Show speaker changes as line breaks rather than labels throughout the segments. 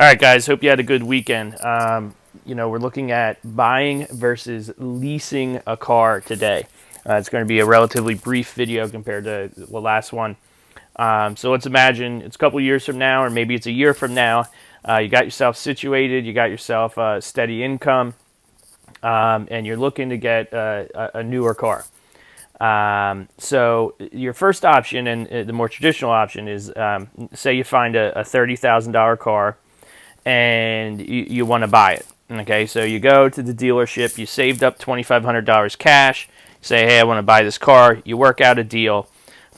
All right, guys. Hope you had a good weekend. We're looking at buying versus leasing a car today. It's going to be a relatively brief video compared to the last one. So let's imagine it's a couple years from now, or maybe it's a year from now. You got yourself situated, you got yourself a steady income, and you're looking to get a newer car. So your first option, and the more traditional option, is say you find a $30,000 car and you want to buy it. Okay, so you go to the dealership, you saved up $2,500 cash, say, hey, I want to buy this car, you work out a deal.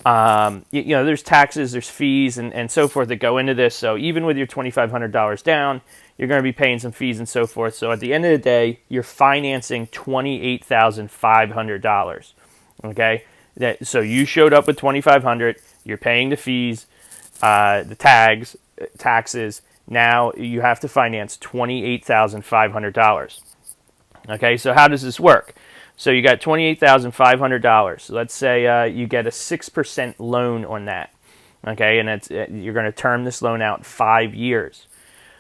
There's taxes, there's fees, and so forth that go into this. So even with your $2,500 down, you're going to be paying some fees and so forth. So at the end of the day, you're financing $28,500. Okay, so you showed up with $2,500, you're paying the fees, the taxes. Now you have to finance $28,500. Okay, so how does this work? So you got $28,500. So let's say you get a 6% loan on that. Okay, and you're going to term this loan out 5 years.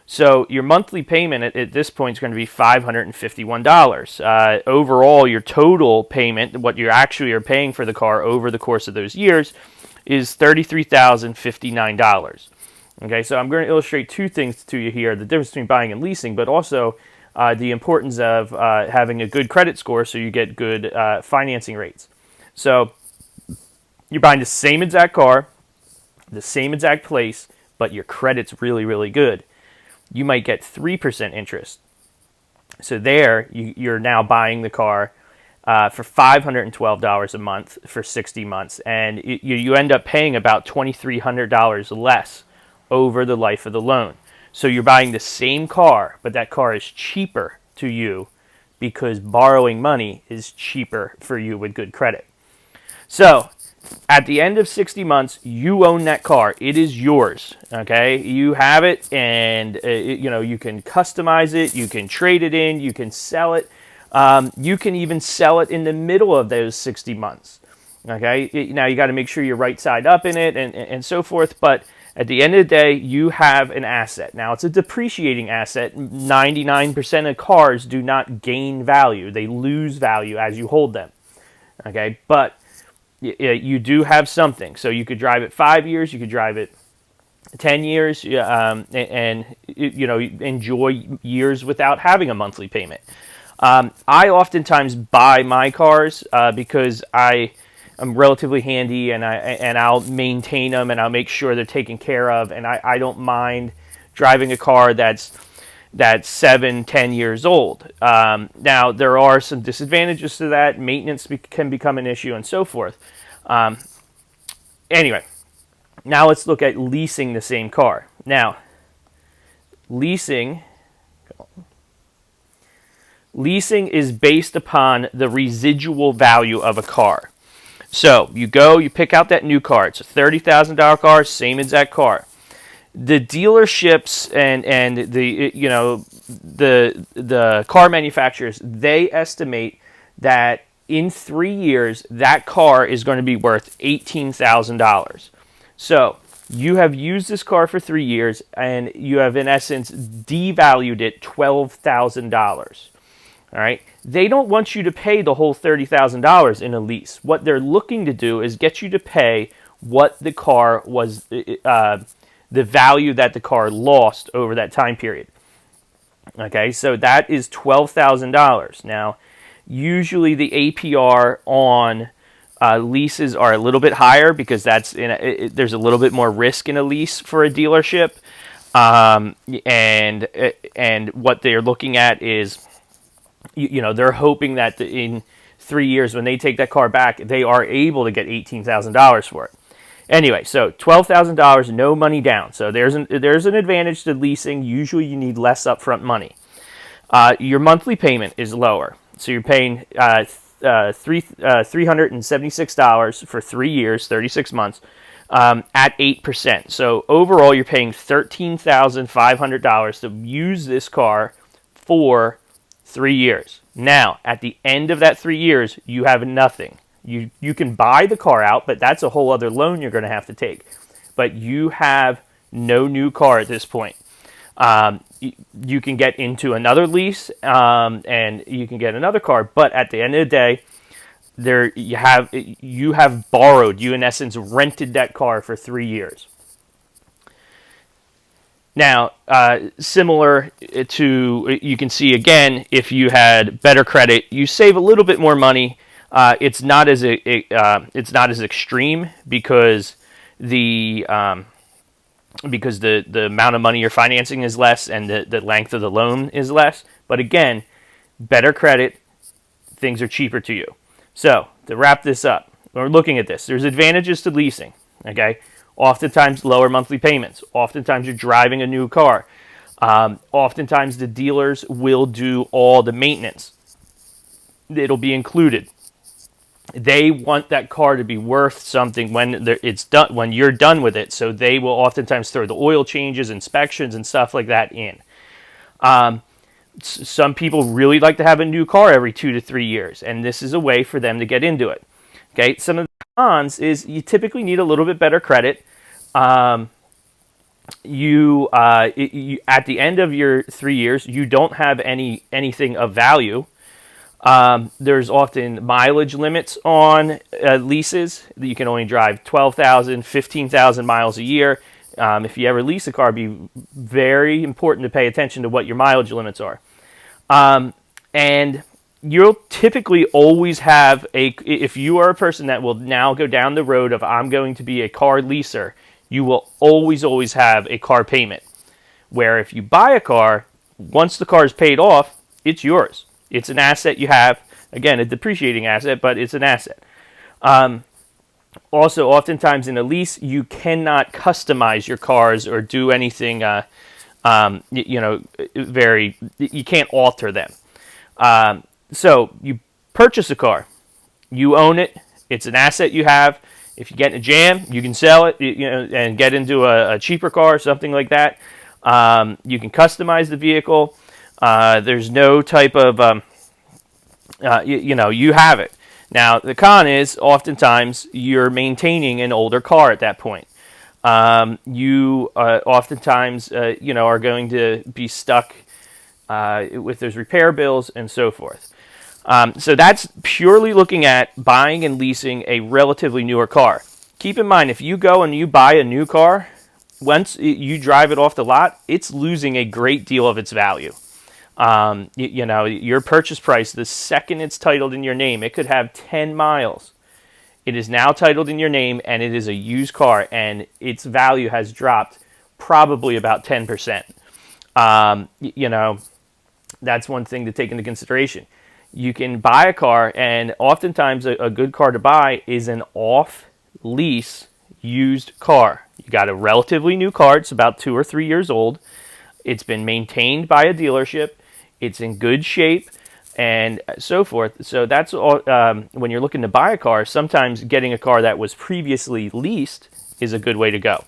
So your monthly payment at this point is going to be $551. Overall, your total payment, what you actually are paying for the car over the course of those years, is $33,059. Okay, so I'm going to illustrate two things to you here, the difference between buying and leasing, but also the importance of having a good credit score so you get good financing rates. So you're buying the same exact car, the same exact place, but your credit's really, really good. You might get 3% interest. So there, you're now buying the car for $512 a month for 60 months, and you end up paying about $2,300 less over the life of the loan. So you're buying the same car, but that car is cheaper to you because borrowing money is cheaper for you with good credit. So at the end of 60 months, you own that car. It is yours. Okay, you have it, and you can customize it, you can trade it in, you can sell it. You can even sell it in the middle of those 60 months. Okay, now you got to make sure you're right side up in it and so forth, but at the end of the day, you have an asset. Now, it's a depreciating asset. 99% of cars do not gain value. They lose value as you hold them. Okay, but you do have something. So you could drive it 5 years, you could drive it 10 years, and enjoy years without having a monthly payment. I oftentimes buy my cars because I'm relatively handy, and I'll maintain them, and I'll make sure they're taken care of, and I don't mind driving a car that's 7-10 years old. Now there are some disadvantages to that. Maintenance can become an issue and so forth. Anyway, now let's look at leasing the same car. Now, leasing is based upon the residual value of a car. So you pick out that new car. It's a $30,000 car, same exact car. The dealerships and the car manufacturers, they estimate that in 3 years that car is going to be worth $18,000. So you have used this car for 3 years, and you have in essence devalued it $12,000. All right. They don't want you to pay the whole $30,000 in a lease. What they're looking to do is get you to pay what the car was, the value that the car lost over that time period. Okay, so that is $12,000. Now, usually the APR on leases are a little bit higher because there's a little bit more risk in a lease for a dealership, and what they're looking at is, they're hoping that in 3 years, when they take that car back, they are able to get $18,000 for it. Anyway, so $12,000, no money down. So there's an advantage to leasing. Usually, you need less upfront money. Your monthly payment is lower, so you're paying $376 for 3 years, 36 months, at 8%. So overall, you're paying $13,500 to use this car for 3 years. Now, at the end of that 3 years, you have nothing. You can buy the car out, but that's a whole other loan you're going to have to take. But you have no new car at this point. You can get into another lease, and you can get another car. But at the end of the day, there you have borrowed. You in essence rented that car for 3 years. Now, similar to, you can see again, if you had better credit, you save a little bit more money. It's not as extreme because the amount of money you're financing is less and the length of the loan is less. But again, better credit, things are cheaper to you. So to wrap this up, we're looking at this. There's advantages to leasing. Okay. Oftentimes lower monthly payments. Oftentimes you're driving a new car. Oftentimes the dealers will do all the maintenance. It'll be included. They want that car to be worth something when it's done, when you're done with it. So they will oftentimes throw the oil changes, inspections, and stuff like that in. Some people really like to have a new car every 2 to 3 years, and this is a way for them to get into it. Okay, some of the cons is you typically need a little bit better credit. At the end of your 3 years, you don't have anything of value. There's often mileage limits on leases. You can only drive 12,000, 15,000 miles a year. If you ever lease a car, it'd be very important to pay attention to what your mileage limits are. And you'll typically always have if you are a person that will now go down the road of I'm going to be a car leaser, you will always have a car payment. Where if you buy a car, once the car is paid off, it's yours. It's an asset you have. Again, a depreciating asset, but it's an asset. Also, oftentimes in a lease, you cannot customize your cars or do anything, you can't alter them. So you purchase a car, you own it, it's an asset you have. If you get in a jam, you can sell it, and get into a cheaper car, something like that. You can customize the vehicle. There's no type of, you have it. Now, the con is oftentimes you're maintaining an older car at that point. You oftentimes, are going to be stuck with those repair bills and so forth. So that's purely looking at buying and leasing a relatively newer car. Keep in mind, if you go and you buy a new car, once you drive it off the lot, it's losing a great deal of its value. Your purchase price, the second it's titled in your name, it could have 10 miles. It is now titled in your name, and it is a used car, and its value has dropped probably about 10%. That's one thing to take into consideration. You can buy a car, and oftentimes a good car to buy is an off-lease used car. You got a relatively new car. It's about 2 or 3 years old. It's been maintained by a dealership. It's in good shape and so forth. So that's all. When you're looking to buy a car, sometimes getting a car that was previously leased is a good way to go.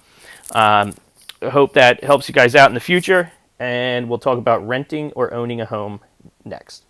I hope that helps you guys out in the future, and we'll talk about renting or owning a home next.